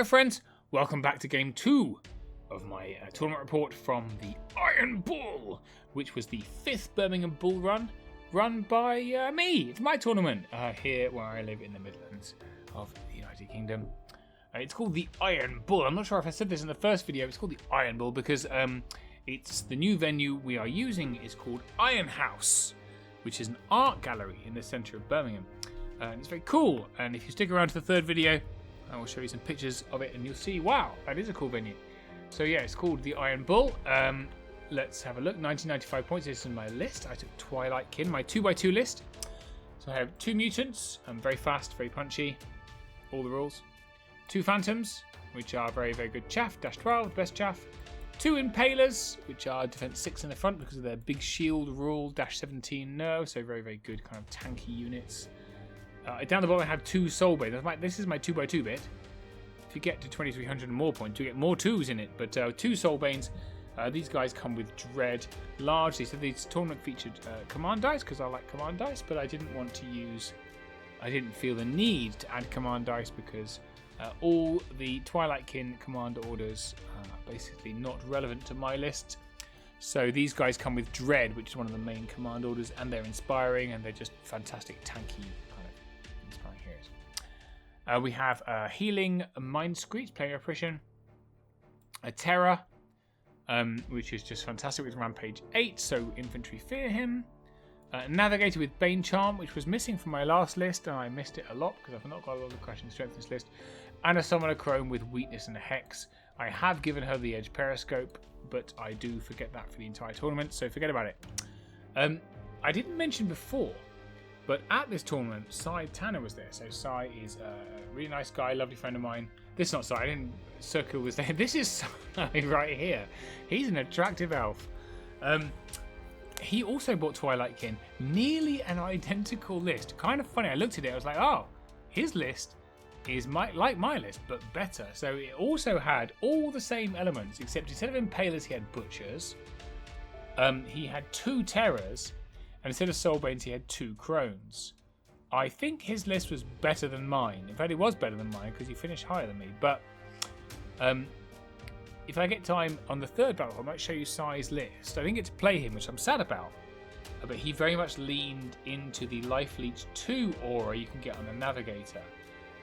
Hello friends, welcome back to game 2 of my tournament report from the Iron Bull, which was the 5th Birmingham Bullrun, run by me. It's my tournament here where I live in the Midlands of the United Kingdom. It's called the Iron Bull. I'm not sure if I said this in the first video. It's called the Iron Bull because it's the new venue we are using is called Iron House, which is an art gallery in the centre of Birmingham. And it's very cool, and if you stick around to the third video, I will show you some pictures of it and you'll see, wow, that is a cool venue. So yeah, it's called the Iron Bull. Let's have a look. 1995 points. This is my list. I took Twilight Kin, my 2x2 list. So I have 2 mutants, very fast, very punchy, all the rules. 2 phantoms, which are very, very good chaff, dash 12, best chaff. 2 impalers, which are defense 6 in the front because of their big shield rule, dash 17 nerve, so very, very good kind of tanky units. Down the bottom I have 2 soul banes. This is my 2x2 bit. If you get to 2300 and more points, you get more 2s in it. But 2 soul banes. These guys come with dread largely. So these tournament featured command dice because I like command dice, but I didn't feel the need to add command dice because all the Twilight Kin command orders are basically not relevant to my list. So these guys come with dread, which is one of the main command orders, and they're inspiring and they're just fantastic tanky. We have a Healing Mind Screech, playing Oppression. A Terror, which is just fantastic with Rampage 8, so Infantry fear him. A Navigator with Bane Charm, which was missing from my last list, and I missed it a lot because I've not got a lot of crashing strength in this list. And a Summoner Chrome with Weakness and a Hex. I have given her the Edge Periscope, but I do forget that for the entire tournament, so forget about it. I didn't mention before, but at this tournament, Cy Tanner was there. So Cy is a really nice guy, lovely friend of mine. This is not Cy, I didn't circle this there. This is Cy right here. He's an attractive elf. He also bought Twilight Kin. Nearly an identical list. Kind of funny, I looked at it, I was like, oh, his list is like my list, but better. So it also had all the same elements, except instead of Impalers, he had Butchers. He had 2 Terrors. And instead of Soulbanes, he had 2 Crones. I think his list was better than mine. In fact, it was better than mine because he finished higher than me. But if I get time on the third battle, I might show you Cy's list. I didn't get to play him, which I'm sad about. But he very much leaned into the Life Leech 2 aura you can get on a Navigator.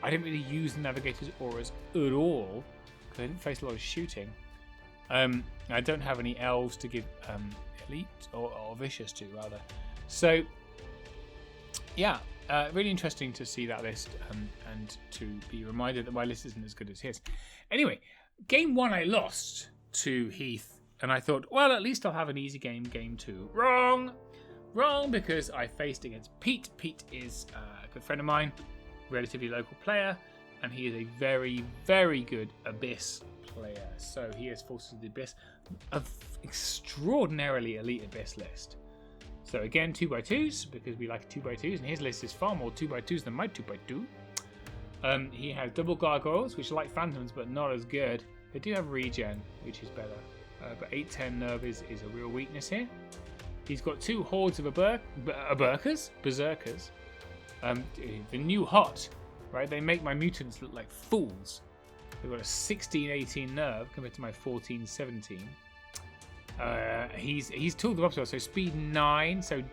I didn't really use the Navigator's auras at all because I didn't face a lot of shooting. I don't have any elves to give elite or vicious to, rather. So, yeah, really interesting to see that list and to be reminded that my list isn't as good as his. Anyway, game 1 I lost to Heath, and I thought, well, at least I'll have an easy game, game 2. Wrong! Wrong, because I faced against Pete. Pete is a good friend of mine, relatively local player, and he is a very, very good Abyss player. So he has Forces of the Abyss, an extraordinarily elite Abyss list. So again, 2x2s, because we like 2x2s, and his list is far more 2x2s than my 2x2. He has double gargoyles, which are like phantoms, but not as good. They do have regen, which is better. But 8-10 nerve is a real weakness here. He's got 2 hordes of berserkers. The new hot, right? They make my mutants look like fools. They've got a 16-18 nerve compared to my 14-17. He's tooled them up to us, so speed 9, so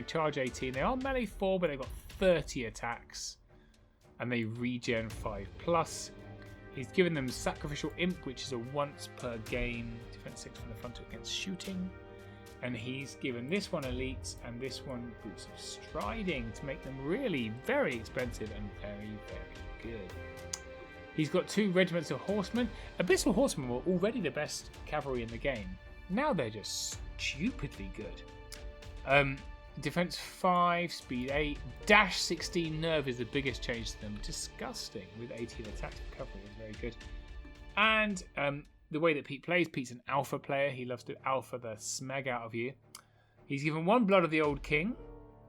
charge 18. They are melee 4, but they've got 30 attacks, and they regen 5+. He's given them Sacrificial Imp, which is a once per game defense 6 from the front against shooting, and he's given this one elites and this one boots of striding to make them really very expensive and very, very good. He's got 2 regiments of horsemen. Abyssal horsemen were already the best cavalry in the game. Now they're just stupidly good. Defense 5, speed 8, dash 16 nerve is the biggest change to them. Disgusting. With 18 attacks, recovery is very good. And the way that Pete plays, Pete's an alpha player. He loves to alpha the smeg out of you. He's given 1 Blood of the Old King,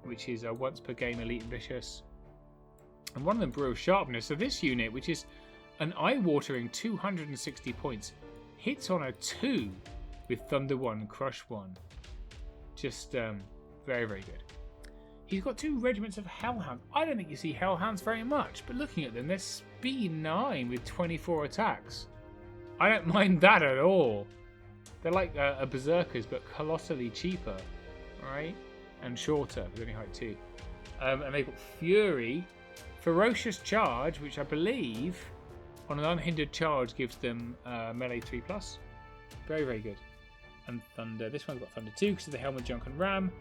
which is a once per game elite and vicious. And 1 of them Brew of Sharpness. So this unit, which is an eye-watering 260 points, hits on a 2 with Thunder 1, Crush 1. Just very, very good. He's got 2 regiments of Hellhounds. I don't think you see Hellhounds very much, but looking at them, they're speed 9 with 24 attacks. I don't mind that at all. They're like a Berserkers, but colossally cheaper, right? And shorter, with only height 2. And they've got Fury, Ferocious Charge, which I believe, on an unhindered charge, gives them melee 3+. Very, very good. And Thunder. This one's got Thunder 2 because of the Helmet, Junk, and Ram.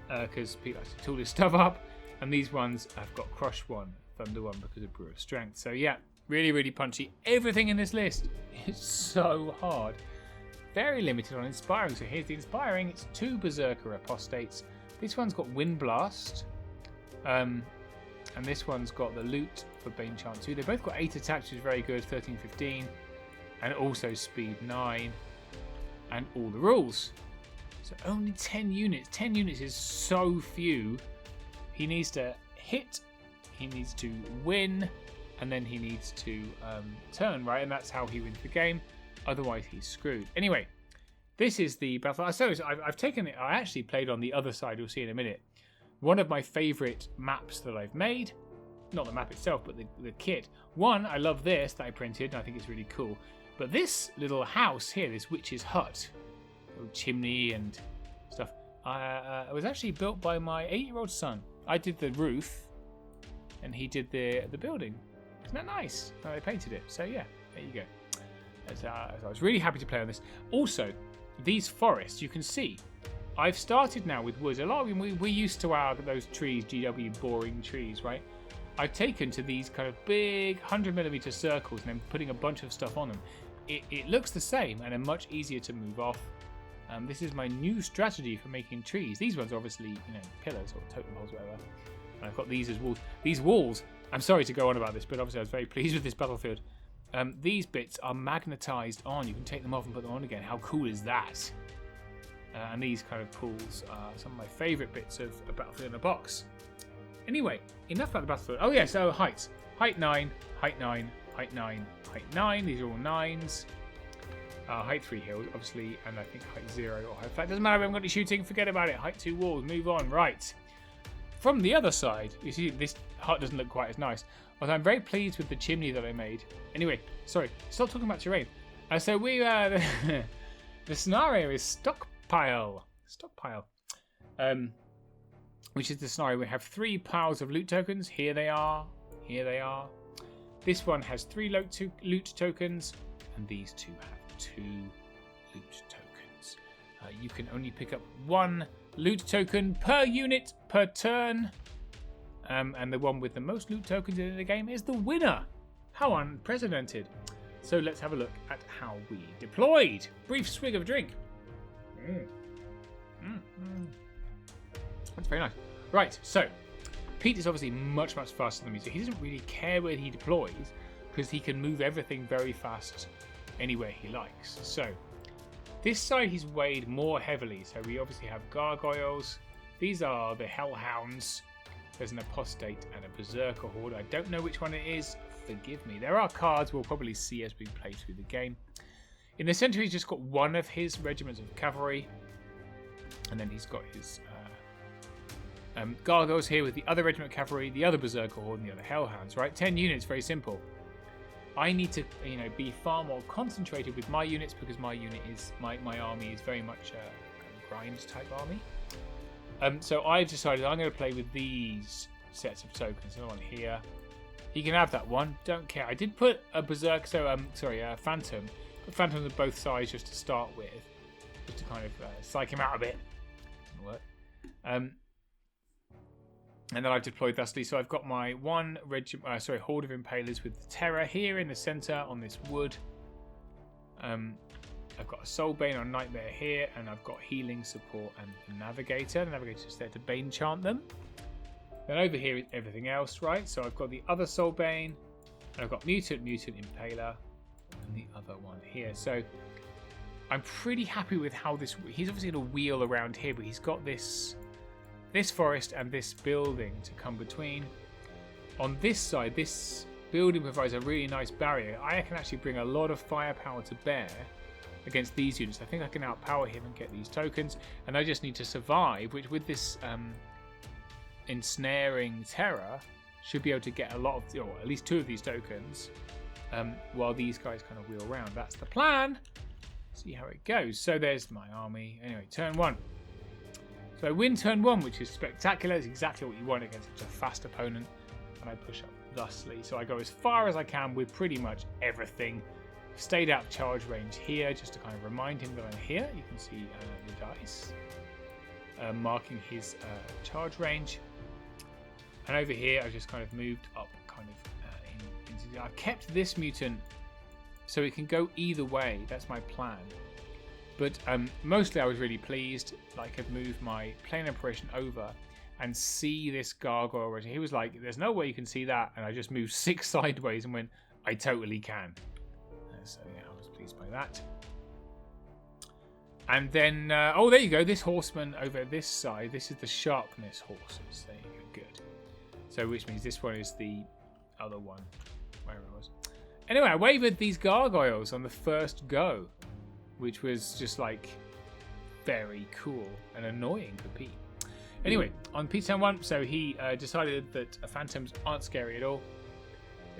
Because Pete likes to tool his stuff up. And these ones have got Crush 1, Thunder 1 because of Brew of Strength. So yeah, really, really punchy. Everything in this list is so hard. Very limited on Inspiring. So here's the Inspiring. It's 2 Berserker Apostates. This one's got Wind Blast. And this one's got the Loot for Bane Chant 2. They've both got 8 attacks, which is very good. 13, 15. And also Speed 9. And all the rules. So only 10 units. 10 units is so few. He needs to hit, he needs to win, and then he needs to turn, right? And that's how he wins the game. Otherwise, he's screwed. Anyway, this is the battle. So I've taken it. I actually played on the other side. You'll see in a minute. One of my favourite maps that I've made. Not the map itself, but the kit. One, I love this that I printed, and I think it's really cool. But this little house here, this witch's hut, little chimney and stuff, it was actually built by my 8-year-old son. I did the roof, and he did the building. Isn't that nice? How they painted it. So yeah, there you go. So I was really happy to play on this. Also, these forests, you can see, I've started now with woods. A lot of them, we're used to those trees, GW boring trees, right? I've taken to these kind of big 100mm circles and then putting a bunch of stuff on them. It looks the same and are much easier to move off. This is my new strategy for making trees. These ones are obviously, pillars or totem poles, whatever. And I've got these as walls. These walls, I'm sorry to go on about this, but obviously I was very pleased with this battlefield. These bits are magnetized on. You can take them off and put them on again. How cool is that? And these kind of pools are some of my favourite bits of a battlefield in a box. Anyway, enough about the battlefield. Oh yeah, so heights. Height 9, height 9, height 9, height 9. These are all 9s. Height 3 hills, obviously, and I think height 0 or height flat. Doesn't matter, we haven't got any shooting, forget about it. Height 2 walls, move on. Right. From the other side, you see this hut doesn't look quite as nice. Although I'm very pleased with the chimney that I made. Anyway, sorry, stop talking about terrain. So we, the scenario is Stockpile. Stockpile. Which is the scenario. We have 3 piles of loot tokens. Here they are. Here they are. This one has 3 loot tokens, and these 2 have 2 loot tokens. You can only pick up 1 loot token per unit per turn. And the one with the most loot tokens in the game is the winner. How unprecedented. So let's have a look at how we deployed. Brief swig of drink. That's very nice. Right, so Pete is obviously much, much faster than me, so he doesn't really care where he deploys because he can move everything very fast anywhere he likes. So this side he's weighed more heavily. So we obviously have gargoyles. These are the hellhounds. There's an apostate and a berserker horde. I don't know which one it is. Forgive me. There are cards we'll probably see as we play through the game. In the centre he's just got one of his regiments of cavalry. And then he's got his gargoyles here with the other regiment of cavalry, the other berserker horde, and the other hellhounds. Right, 10 units, very simple. I need to, be far more concentrated with my units because my unit is my army is very much a grind type army. So I've decided I'm going to play with these sets of tokens. Another one here. He can have that one. Don't care. I did put a berserk, phantom. Put phantoms on both sides just to start with, just to kind of psych him out a bit. Didn't work. And then I've deployed thusly. So I've got my horde of impalers with the terror here in the centre on this wood. I've got a Soulbane or Nightmare here, and I've got healing support and Navigator. The Navigator is there to Bane chant them. Then over here is everything else, right? So I've got the other Soulbane, and I've got Mutant Impaler, and the other one here. So I'm pretty happy with how this. He's obviously going to wheel around here, but he's got this forest and this building to come between. On this side, this building provides a really nice barrier. I can actually bring a lot of firepower to bear against these units. I think I can outpower him and get these tokens, and I just need to survive, which with this ensnaring terror should be able to get a lot of, or at least 2 of these tokens, while these guys kind of wheel around. That's the plan. See how it goes. So there's my army. Anyway, turn 1. So I win turn 1, which is spectacular. It's exactly what you want against such a fast opponent. And I push up thusly. So I go as far as I can with pretty much everything. Stayed out of charge range here, just to kind of remind him that I'm here. You can see the dice marking his charge range. And over here, I've just kind of moved up kind of into... I've kept this mutant so it can go either way. That's my plan. But mostly I was really pleased. Like, I've moved my plane operation over and see this gargoyle. He was like, there's no way you can see that. And I just moved 6 sideways and went, I totally can. So yeah, I was pleased by that. And then, oh, there you go. This horseman over this side. This is the sharpness horses. There you go. Good. So which means this one is the other one. Where it was. Anyway, I wavered these gargoyles on the first go, which was just like very cool and annoying for Pete. Anyway, on Pete's turn 1, so he decided that phantoms aren't scary at all.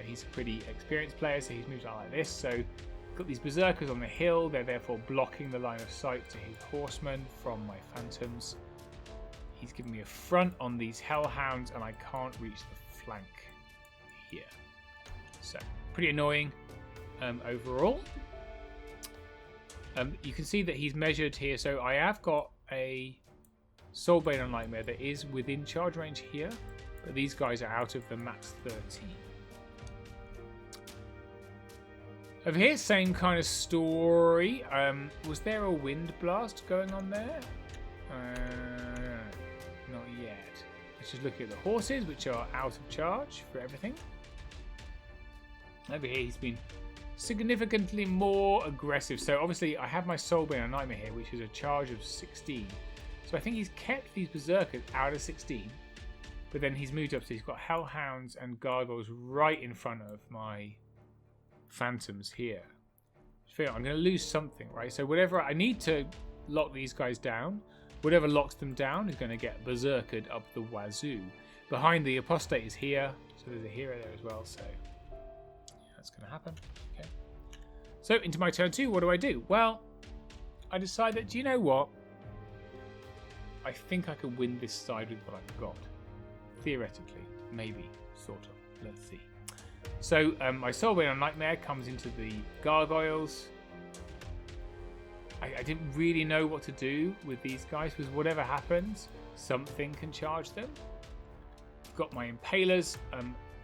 He's a pretty experienced player, so he's moved out like this. So got these berserkers on the hill. They're therefore blocking the line of sight to his horsemen from my phantoms. He's giving me a front on these hellhounds, and I can't reach the flank here. So pretty annoying overall. You can see that he's measured here. So I have got a Soulbane on Nightmare that is within charge range here, but these guys are out of the max 13. Over here, same kind of story. Was there a wind blast going on there? Not yet. Let's just look at the horses, which are out of charge for everything. Over here, he's been significantly more aggressive. So obviously, I have my Soulbane on Nightmare here, which is a charge of 16. So I think he's kept these berserkers out of 16. But then he's moved up, so he's got hellhounds and gargoyles right in front of my phantoms here. I'm going to lose something, right? So whatever I need to lock these guys down, whatever locks them down is going to get berserkered up the wazoo. Behind the apostate is here, so there's a hero there as well. So yeah, that's going to happen. Okay. So into my turn 2, what do? Well, I decide that, do you know what? I think I can win this side with what I've got. Theoretically, maybe, sort of. Let's see. So my Soulbane on Nightmare comes into the gargoyles. I didn't really know what to do with these guys, because whatever happens, something can charge them. I've got my Impalers.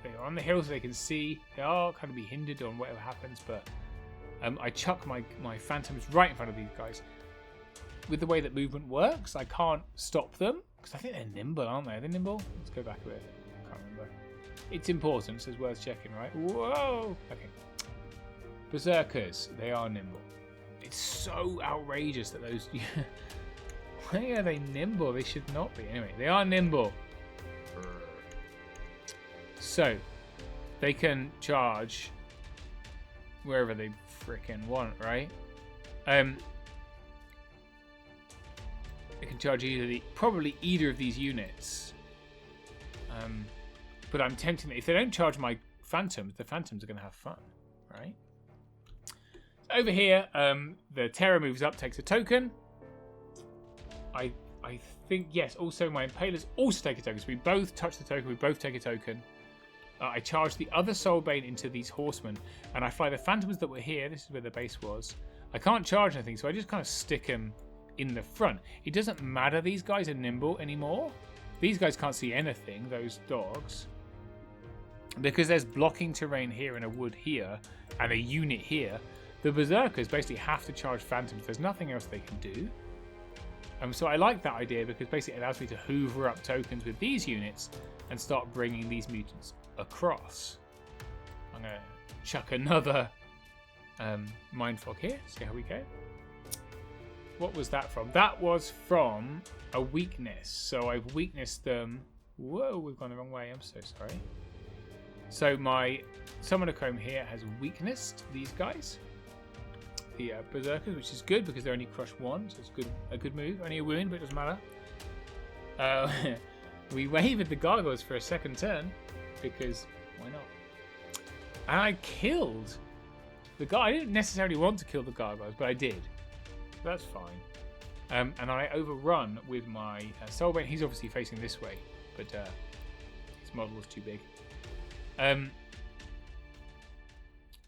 They're on the hill so they can see. They are kind of be hindered on whatever happens, but I chuck my Phantoms right in front of these guys. With the way that movement works, I can't stop them, because I think they're nimble, aren't they? Are they nimble? Let's go back a bit. I can't remember. It's important, so it's worth checking, right? Whoa! Okay. Berserkers, they are nimble. It's so outrageous that those... Why are they nimble? They should not be. Anyway, they are nimble. So, they can charge wherever they frickin' want, right? They can charge probably either of these units. But I'm tempting that if they don't charge my phantoms, the phantoms are going to have fun, right? Over here, the terror moves up, takes a token. I think, yes, also my Impalers also take a token. So we both touch the token, we both take a token. I charge the other Soulbane into these horsemen, and I fly the phantoms that were here. This is where the base was. I can't charge anything, so I just kind of stick them in the front. It doesn't matter, these guys are nimble anymore. These guys can't see anything, those dogs. Because there's blocking terrain here and a wood here, and a unit here, the Berserkers basically have to charge Phantoms. There's nothing else they can do. So I like that idea, because basically it allows me to hoover up tokens with these units and start bringing these mutants across. I'm going to chuck another Mindfog here, see how we go. What was that from? That was from a weakness. So I've weaknessed them. Whoa, we've gone the wrong way. I'm so sorry. So my Summoner Comb here has weaknessed these guys. The Berserkers, which is good because they only crush 1. So it's a good move. Only a wound, but it doesn't matter. We wavered the gargoyles for a second turn because why not? And I killed the guy. I didn't necessarily want to kill the gargoyles, but I did. That's fine. And I overrun with my Soulbane. He's obviously facing this way, but his model was too big.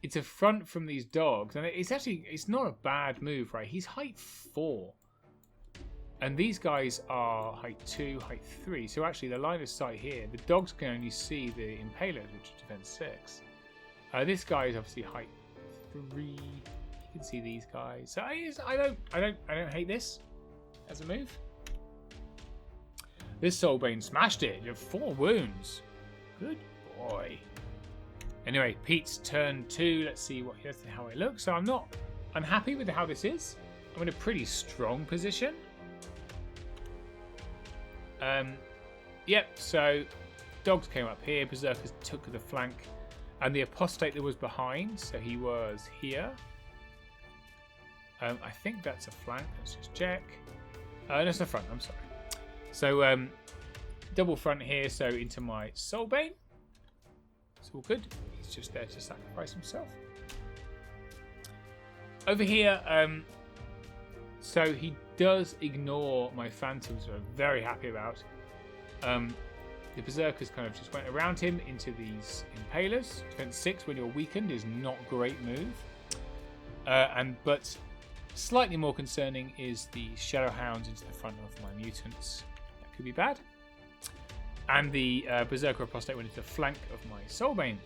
It's a front from these dogs, and it's not a bad move, right? He's height 4. And these guys are height 2, height 3. So actually, the line of sight here, the dogs can only see the impalers, which is defense 6. This guy is obviously height 3. You can see these guys. So I don't hate this as a move. This Soulbane smashed it. You have 4 wounds. Good boy. Anyway, Pete's turn 2. Let's see how it looks. So I'm happy with how this is. I'm in a pretty strong position. Yep, so dogs came up here, berserkers took the flank, and the apostate that was behind, so he was here. I think that's a flank, let's just check. That's the front, I'm sorry. So double front here, so into my Soulbane. It's all good, he's just there to sacrifice himself. Over here, so he does ignore my phantoms, which I'm very happy about. The berserkers kind of just went around him into these impalers. Defense 6 when you're weakened is not a great move. But slightly more concerning is the shadow hounds into the front of my mutants. That could be bad. And the berserker apostate went into the flank of my Soulbane.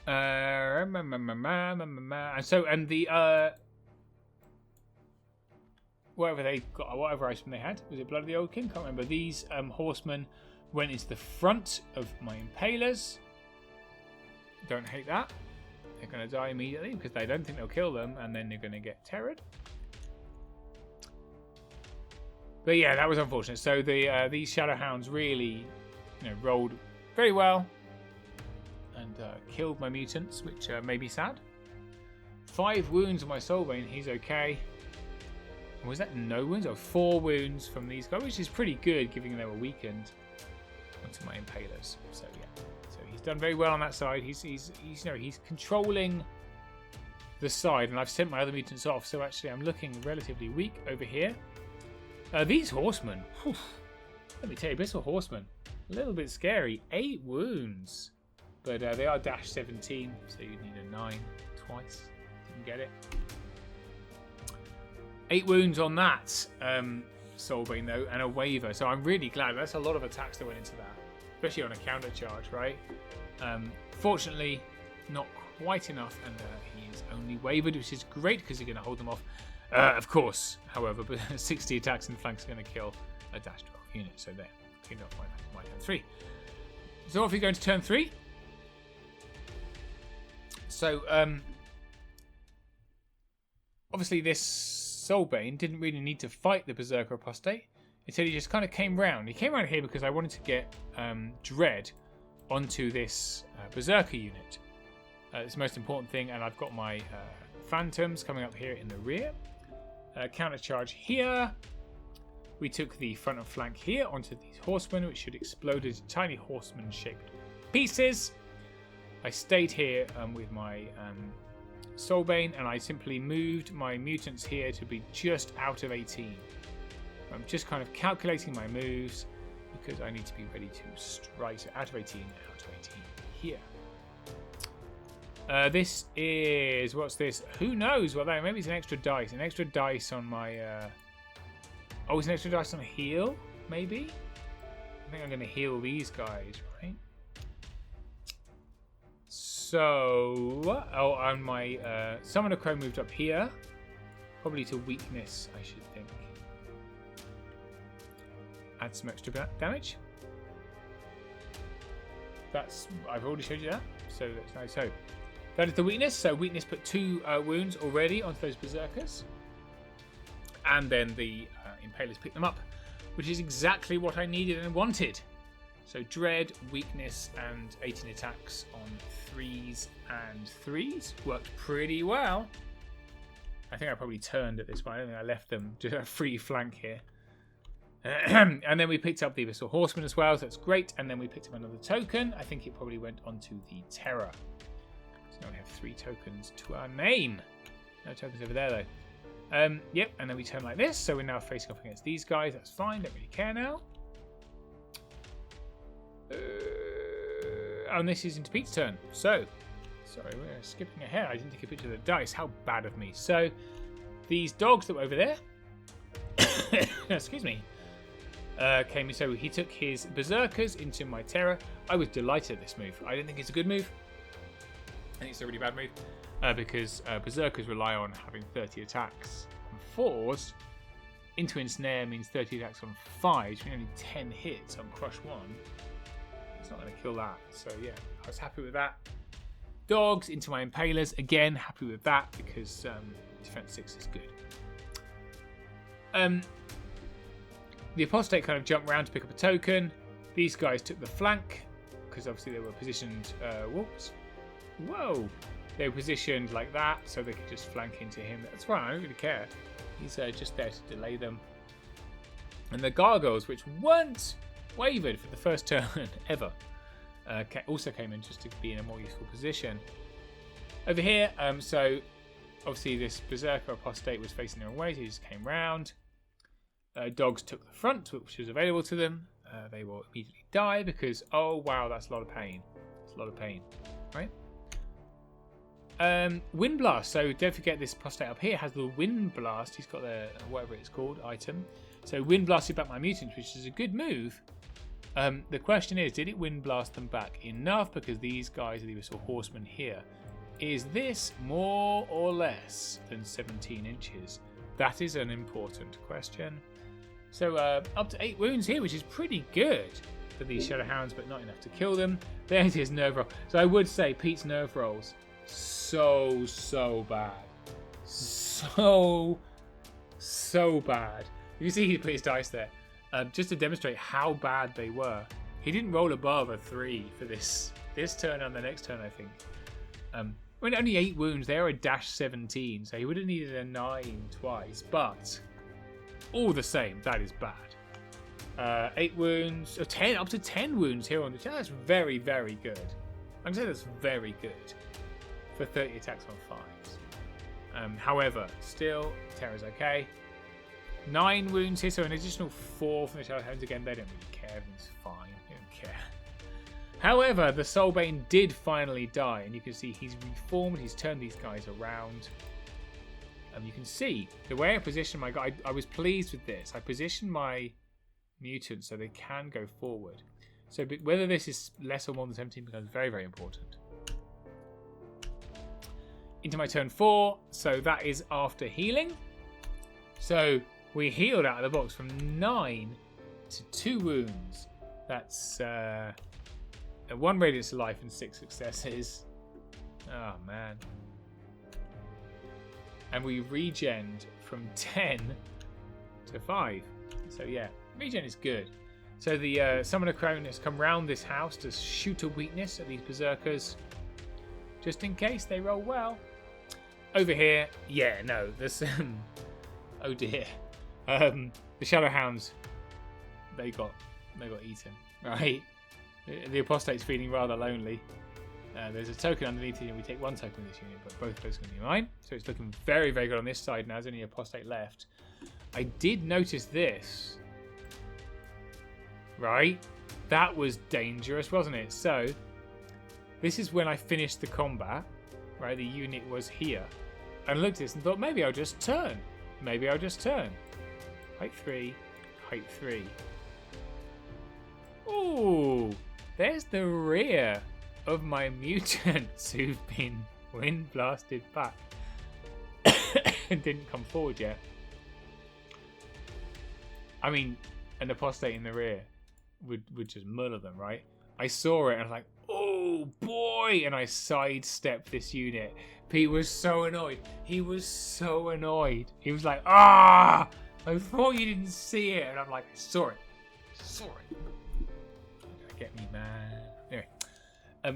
And the whatever item they had, was it Blood of the Old King? Can't remember. These horsemen went into the front of my impalers. Don't hate that. They're going to die immediately because they don't think they'll kill them, and then they're going to get terrored. But yeah, that was unfortunate. So these shadow hounds really, rolled very well and killed my mutants, which made me sad. 5 wounds on my Soulbane. He's okay. Was that no wounds? Oh, 4 wounds from these guys, which is pretty good, given they were weakened onto my impalers. So yeah, so he's done very well on that side. He's controlling the side, and I've sent my other mutants off. So actually, I'm looking relatively weak over here. These horsemen, whew, let me tell you, Abyssal horsemen, a little bit scary. 8 wounds, but they are dash 17, so you need a 9 twice. Didn't get it. 8 wounds on that Soulbane though, and a waver. So I'm really glad. That's a lot of attacks that went into that, especially on a counter charge, right? Fortunately, not quite enough, and he is only wavered, which is great because you're going to hold them off. Of course, however, but 60 attacks in flanks are going to kill a dash 12 unit. So there, cleaned off my turn 3. So off we go into turn 3. So obviously this Soulbane didn't really need to fight the berserker apostate. Instead, he just kind of came round. He came around here because I wanted to get Dread onto this berserker unit. It's the most important thing, and I've got my phantoms coming up here in the rear. Counter charge here. We took the front and flank here onto these horsemen, which should explode into tiny horseman-shaped pieces. I stayed here with my Soulbane, and I simply moved my mutants here to be just out of 18. I'm just kind of calculating my moves because I need to be ready to strike. So out of 18, out of 18 here. This is, what's this? Who knows? Well, maybe it's an extra dice. An extra dice on my... Oh, it's an extra dice on a heal, maybe? I think I'm going to heal these guys, right? So... Oh, on my... Summoner Crow moved up here. Probably to weakness, I should think. Add some extra damage. I've already showed you that. So that's nice. So... That is the weakness. So weakness put 2 wounds already onto those berserkers. And then the impalers pick them up, which is exactly what I needed and wanted. So dread, weakness, and 18 attacks on 3s and 3s. Worked pretty well. I think I probably turned at this point. I don't think I left them to a free flank here. And then we picked up the Abyssal Horseman as well, so that's great. And then we picked up another token. I think it probably went onto the Terror. So now we have 3 tokens to our name. No tokens over there, though. Yep, and then we turn like this. So we're now facing off against these guys. That's fine. Don't really care now. And this is into Pete's turn. So, sorry, we're skipping ahead. I didn't take a picture of the dice. How bad of me. So, these dogs that were over there, excuse me, came. So he took his Berserkers into my Terror. I was delighted at this move. I didn't think it's a good move. I think it's a really bad move because Berserkers rely on having 30 attacks on 4s. Into Ensnare means 30 attacks on 5s, which means only 10 hits on Crush 1. It's not going to kill that. So yeah, I was happy with that. Dogs into my Impalers. Again, happy with that because Defense 6 is good. The Apostate kind of jumped around to pick up a token. These guys took the flank because obviously they were positioned. Whoops. Whoa. They were positioned like that so they could just flank into him. That's fine. I don't really care. He's just there to delay them. And the Gargoyles, which weren't wavered for the first turn ever, also came in just to be in a more useful position. Over here, so obviously this Berserker Apostate was facing their own way, so he just came round. Dogs took the front, which was available to them. They will immediately die because, oh wow, that's a lot of pain. It's a lot of pain, right? Wind Blast. So don't forget this Apostate up here has the Wind Blast. He's got the whatever it's called item. So Wind Blasted back my mutants, which is a good move. The question is, did it Wind Blast them back enough? Because these guys are the Abyssal Horsemen here. Is this more or less than 17 inches? That is an important question. So up to 8 wounds here, which is pretty good for these Shadowhounds, but not enough to kill them. There's his nerve roll. So I would say Pete's nerve rolls so bad. So bad. You see he put his dice there. Just to demonstrate how bad they were. He didn't roll above a 3 for this turn and the next turn, I think. When only 8 wounds, they are a -17, so he would have needed a 9 twice. But all the same, that is bad. 8 wounds, or 10, up to 10 wounds here on the channel. That's very, very good. I can say that's very good for 30 attacks on 5s. However, still, Terror's okay. 9 wounds here, so an additional 4 from the Shadowhounds. Again, they don't really care. Everything's fine. They don't care. However, the Soulbane did finally die, and you can see he's reformed. He's turned these guys around. You can see the way I positioned my guy. I was pleased with this. I positioned my mutants so they can go forward. So whether this is less or more than 17 becomes very, very important. Into my turn 4. So that is after healing. So we healed out of the box from 9 to 2 wounds. That's 1 radius of life and 6 successes. Oh man. And we regened from 10 to 5. So yeah, regen is good. So the Summoner Crone has come round this house to shoot a weakness at these Berserkers. Just in case they roll well. Over here, yeah, no, there's oh dear. The Shadowhounds, they got eaten, right? The Apostate's feeling rather lonely. There's a token underneath here, and we take 1 token in this unit, but both those are going to be mine. So it's looking very, very good on this side now. There's only Apostate left. I did notice this. Right? That was dangerous, wasn't it? So, this is when I finished the combat. Right? The unit was here. And I looked at this and thought, maybe I'll just turn. Maybe I'll just turn. Height 3. Height 3. Ooh! There's the rear of my mutants who've been wind blasted back and didn't come forward yet. I mean, an Apostate in the rear would just murder them, right? I saw it and I was like, oh boy! And I sidestepped this unit. Pete was so annoyed. He was so annoyed. He was like, ah! I thought you didn't see it. And I'm like, I saw it. I saw it. Get me, man. Anyway.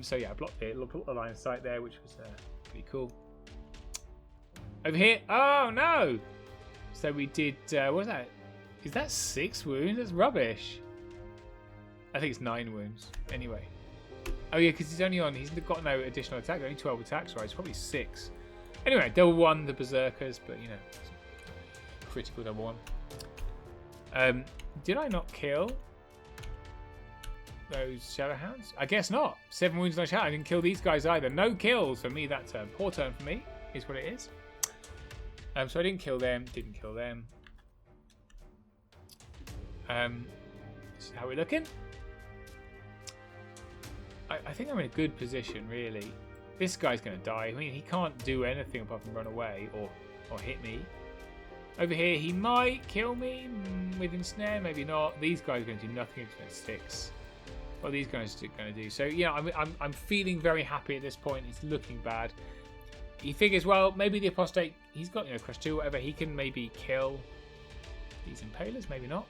So yeah, I blocked it. Put the line of sight there, which was pretty cool. Over here. Oh no! So we did. What was that? Is that 6 wounds? That's rubbish. I think it's 9 wounds. Anyway. Oh yeah, because he's got no additional attack. Only 12 attacks, right? It's probably 6. Anyway, double 1 the berserkers, but you know, critical double 1. Did I not kill those Shadowhounds? I guess not. 7 wounds, no shadow. I didn't kill these guys either. No kills for me that turn. Poor turn for me is what it is. So I didn't kill them. Didn't kill them. This is how we're looking. I think I'm in a good position, really. This guy's going to die. I mean, he can't do anything apart from run away or hit me. Over here, he might kill me with ensnare, maybe not. These guys are going to do nothing against 6. What are these guys going to do? So, yeah, I'm feeling very happy at this point. It's looking bad. He figures, well, maybe the apostate, he's got, crush 2 or whatever. He can maybe kill these impalers, maybe not.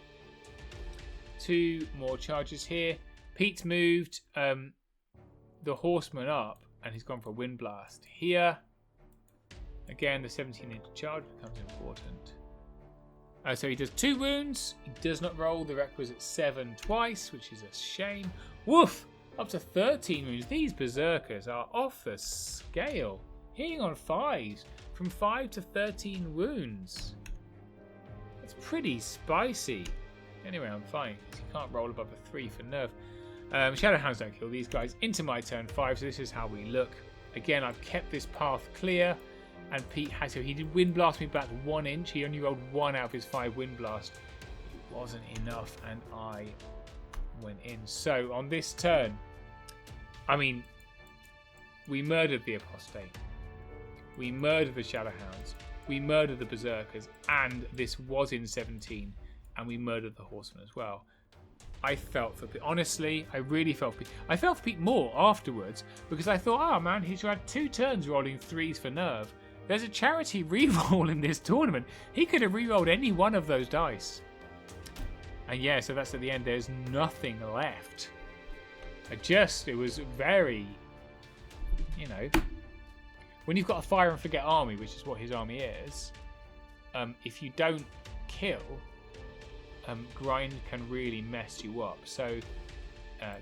2 more charges here. Pete's moved the horseman up, and he's gone for a wind blast here. Again, the 17-inch charge becomes important. So he does 2 wounds. He does not roll the requisite 7 twice, which is a shame. Woof! Up to 13 wounds. These berserkers are off the scale. Hitting on 5s. From 5 to 13 wounds. That's pretty spicy. Anyway, I'm fine. He can't roll above a 3 for nerve. Shadowhounds don't kill these guys. Into my turn 5, so this is how we look. Again, I've kept this path clear. And Pete has, so he did wind blast me back 1 inch. He only rolled 1 out of his 5 wind blast. It wasn't enough, and I went in. So on this turn, I mean, we murdered the apostate. We murdered the Shadowhounds. We murdered the berserkers, and this was in 17, and we murdered the horseman as well. I felt for Pete. Honestly, I really felt for Pete. I felt for Pete more afterwards because I thought, oh man, he's had 2 turns rolling 3s for nerve. There's a charity reroll in this tournament. He could have rerolled any one of those dice. And yeah, so that's at the end. There's nothing left. It was very, when you've got a fire and forget army, which is what his army is, if you don't kill, grind can really mess you up. So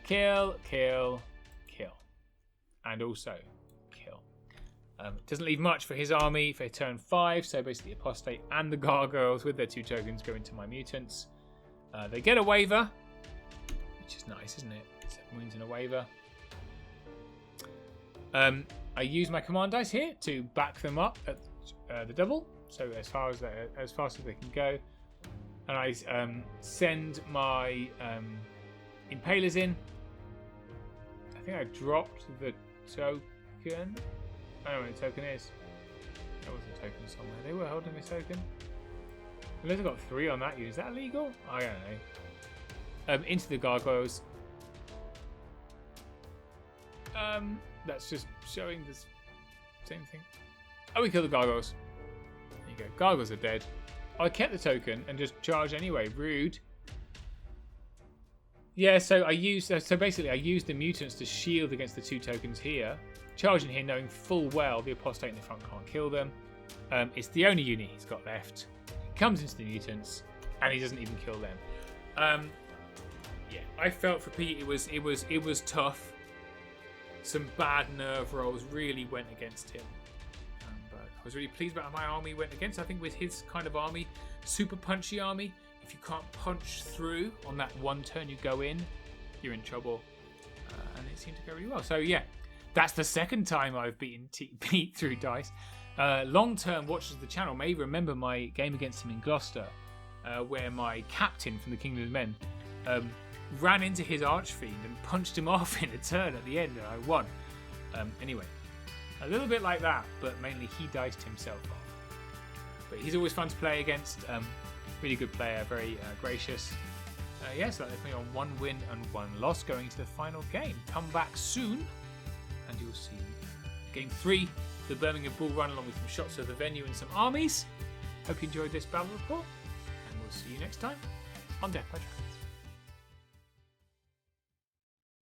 kill, kill, kill. And also kill. It doesn't leave much for his army for turn 5, so basically the apostate and the gargoyles with their 2 tokens go into my mutants. They get a waiver, which is nice, isn't it? 7 wounds and a waiver. I use my command dice here to back them up at the double, so as fast as they can go. And I send my impalers in. I think I dropped the token. I don't know what the token is. There was a token somewhere. They were holding this token. Unless I got 3 on that. Is that illegal? I don't know. Into the gargoyles. That's just showing the same thing. Oh, we killed the gargoyles. There you go. Gargoyles are dead. I kept the token and just charged anyway. Rude. Yeah, so I used the mutants to shield against the 2 tokens here. Charging here, knowing full well the apostate in the front can't kill them. It's the only unit he's got left. He comes into the mutants, and he doesn't even kill them. Yeah, I felt for Pete. It was tough. Some bad nerve rolls really went against him. But I was really pleased about how my army went against. I think with his kind of army, super punchy army, if you can't punch through on that 1 turn you go in, you're in trouble. And it seemed to go really well. So yeah. That's the second time I've beaten Pete through dice. Long-term watchers of the channel may remember my game against him in Gloucester, where my captain from the Kingdom of Men ran into his archfiend and punched him off in a turn at the end, and I won. Anyway, a little bit like that, but mainly he diced himself off. But he's always fun to play against. Really good player, very gracious. Yes, that left me on 1 win and 1 loss going into the final game. Come back soon. And you'll see Game 3, the Birmingham Bullrun, along with some shots of the venue and some armies. Hope you enjoyed this battle report, and we'll see you next time on Death by Dragon.